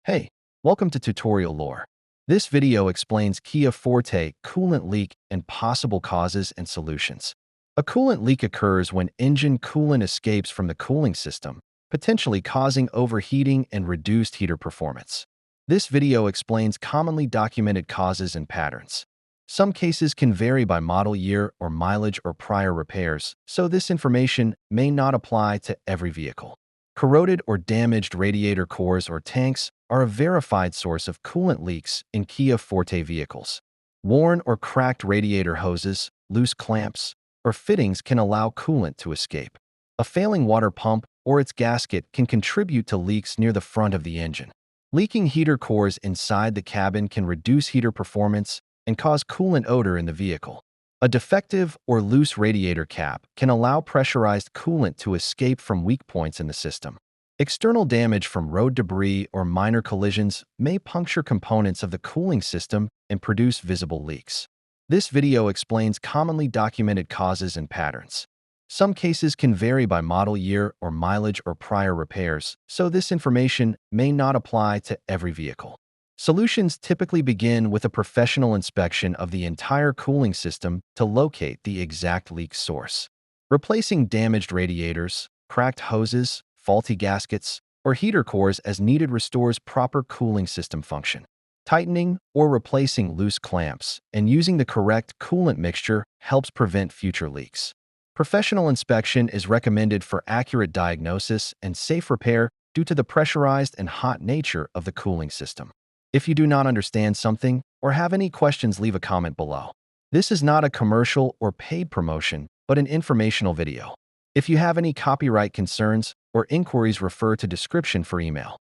Hey, welcome to Tutorial Lore. This video explains Kia Forte coolant leak and possible causes and solutions. A coolant leak occurs when engine coolant escapes from the cooling system, potentially causing overheating and reduced heater performance. This video explains commonly documented causes and patterns. Some cases can vary by model year or mileage or prior repairs, so this information may not apply to every vehicle. Corroded or damaged radiator cores or tanks are a verified source of coolant leaks in Kia Forte vehicles. Worn or cracked radiator hoses, loose clamps, or fittings can allow coolant to escape. A failing water pump or its gasket can contribute to leaks near the front of the engine. Leaking heater cores inside the cabin can reduce heater performance and cause coolant odor in the vehicle. A defective or loose radiator cap can allow pressurized coolant to escape from weak points in the system. External damage from road debris or minor collisions may puncture components of the cooling system and produce visible leaks. This video explains commonly documented causes and patterns. Some cases can vary by model year or mileage or prior repairs, so this information may not apply to every vehicle. Solutions typically begin with a professional inspection of the entire cooling system to locate the exact leak source. Replacing damaged radiators, cracked hoses, faulty gaskets, or heater cores as needed restores proper cooling system function. Tightening or replacing loose clamps and using the correct coolant mixture helps prevent future leaks. Professional inspection is recommended for accurate diagnosis and safe repair due to the pressurized and hot nature of the cooling system. If you do not understand something or have any questions, leave a comment below. This is not a commercial or paid promotion, but an informational video. If you have any copyright concerns or inquiries, refer to description for email.